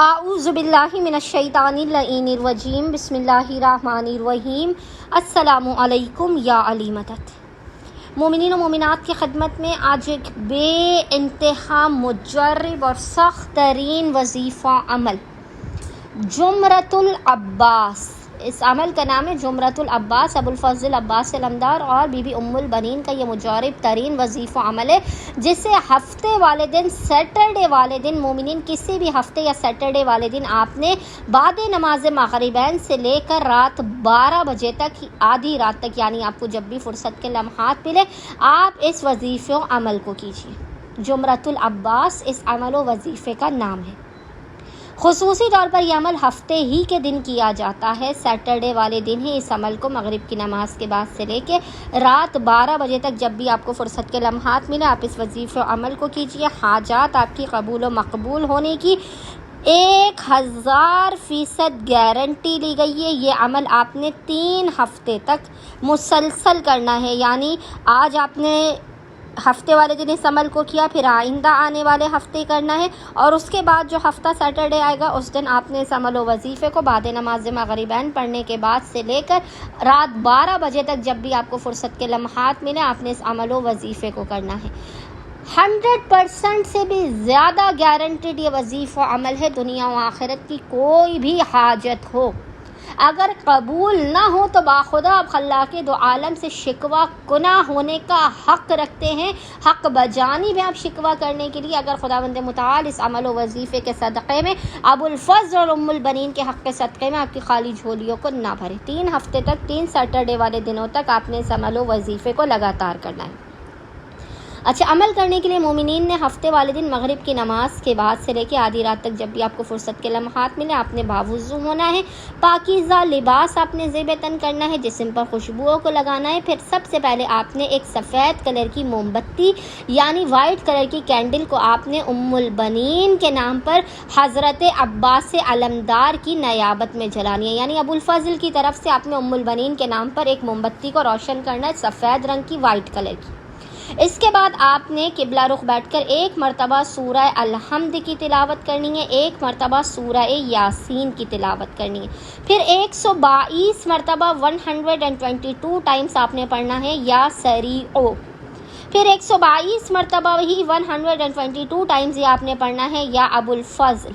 اعوذ باللہ من الشیطان اللعین بسم اللہ الرحمن الرحیم۔ السلام علیکم یا علی مدد۔ مومنین و مومنات کی خدمت میں آج ایک بے انتہا مجرب اور سخت ترین وظیفہ عمل جمرۃ العباس، اس عمل کا نام ہے جمرۃ العباس۔ ابو الفضل عباس علمدار اور بی بی ام البنین کا یہ مجرب ترین وظیفہ عمل ہے، جسے ہفتے والے دن، سیٹرڈے والے دن، مومنین کسی بھی ہفتے یا سیٹرڈے والے دن آپ نے بعد نماز مغربین سے لے کر رات 12 بجے تک، آدھی رات تک، یعنی آپ کو جب بھی فرصت کے لمحات ملے، آپ اس وظیفے و عمل کو کیجیے۔ جمرۃ العباس اس عمل و وظیفے کا نام ہے۔ خصوصی طور پر یہ عمل ہفتے ہی کے دن کیا جاتا ہے، سیٹرڈے والے دن ہی اس عمل کو مغرب کی نماز کے بعد سے لے کے رات 12 بجے تک جب بھی آپ کو فرصت کے لمحات ملے، آپ اس وظیفے و عمل کو کیجیے۔ حاجات آپ کی قبول و مقبول ہونے کی 1000% گارنٹی لی گئی ہے۔ یہ عمل آپ نے 3 ہفتے تک مسلسل کرنا ہے، یعنی آج آپ نے ہفتے والے دن اس عمل کو کیا، پھر آئندہ آنے والے ہفتے کرنا ہے، اور اس کے بعد جو ہفتہ سیٹرڈے آئے گا اس دن آپ نے اس عمل و وظیفے کو بعد نماز مغربین پڑھنے کے بعد سے لے کر رات 12 بجے تک جب بھی آپ کو فرصت کے لمحات ملے، آپ نے اس عمل و وظیفے کو کرنا ہے۔ 100% سے بھی زیادہ گارنٹیڈ یہ وظیفہ عمل ہے۔ دنیا و آخرت کی کوئی بھی حاجت ہو، اگر قبول نہ ہو تو باخدا آپ خلاق دو عالم سے شکوہ گناہ ہونے کا حق رکھتے ہیں، حق بجانب ہے آپ شکوہ کرنے کے لیے۔ اگر خداوند متعال اس عمل و وظیفے کے صدقے میں، ابو الفضل اور ام البنین کے حق کے صدقے میں آپ کی خالی جھولیوں کو نہ بھرے۔ 3 ہفتے تک، 3 سیٹرڈے والے دنوں تک آپ نے اس عمل و وظیفے کو لگاتار کرنا ہے۔ اچھا، عمل کرنے کے لیے مومنین نے ہفتے والے دن مغرب کی نماز کے بعد سے لے کے آدھی رات تک جب بھی آپ کو فرصت کے لمحات ملے، آپ نے باوضو ہونا ہے، پاکیزہ لباس آپ نے زیب تن کرنا ہے، جسم پر خوشبوؤں کو لگانا ہے۔ پھر سب سے پہلے آپ نے ایک سفید کلر کی موم بتی یعنی وائٹ کلر کی کینڈل کو آپ نے ام البنین کے نام پر حضرت عباس علمدار کی نیابت میں جلانی ہے، یعنی ابو الفضل کی طرف سے آپ نے ام البنین کے نام پر ایک موم بتی کو روشن کرنا ہے، سفید رنگ کی، وائٹ کلر کی۔ اس کے بعد آپ نے قبلہ رخ بیٹھ کر 1 مرتبہ سورہ الحمد کی تلاوت کرنی ہے، 1 مرتبہ سورہ یاسین کی تلاوت کرنی ہے، پھر 122 مرتبہ 122 ٹائمز آپ نے پڑھنا ہے یا سریعو، پھر 122 مرتبہ ہی 122 ٹائمز یہ آپ نے پڑھنا ہے یا ابو الفضل،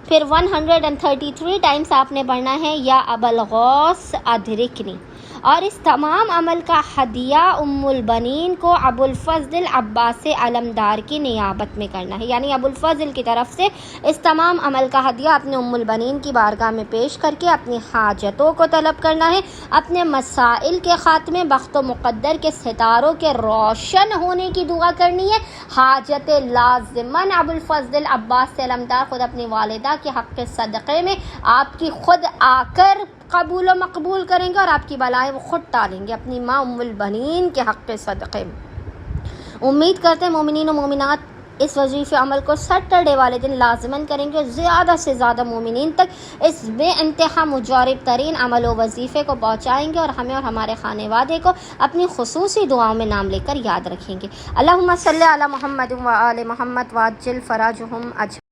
پھر 133 ٹائمز آپ نے پڑھنا ہے یا ابا الغوث ادرکنی۔ اور اس تمام عمل کا ہدیہ ام البنین کو ابو الفضل عباس علمدار کی نیابت میں کرنا ہے، یعنی ابو الفضل کی طرف سے اس تمام عمل کا ہدیہ اپنے ام البنین کی بارگاہ میں پیش کر کے اپنی حاجتوں کو طلب کرنا ہے، اپنے مسائل کے خاتمے، بخت و مقدر کے ستاروں کے روشن ہونے کی دعا کرنی ہے۔ حاجت لازماً ابو الفضل عباس علمدار خود اپنی والدہ کے حق کے صدقے میں آپ کی خود آ کر قبول و مقبول کریں گے، اور آپ کی بلائیں وہ خود ٹالیں گے اپنی ماں ام البنین کے حق کے صدقے میں۔ امید کرتے ہیں مومنین و مومنات اس وظیفہ عمل کو سیٹرڈے والے دن لازماً کریں گے، زیادہ سے زیادہ مومنین تک اس بے انتہا مجرب ترین عمل و وظیفے کو پہنچائیں گے، اور ہمیں اور ہمارے خانے وادے کو اپنی خصوصی دعاؤں میں نام لے کر یاد رکھیں گے۔ اللہم صلی علی محمد و آل محمد وعجل فرجہم اجمعین۔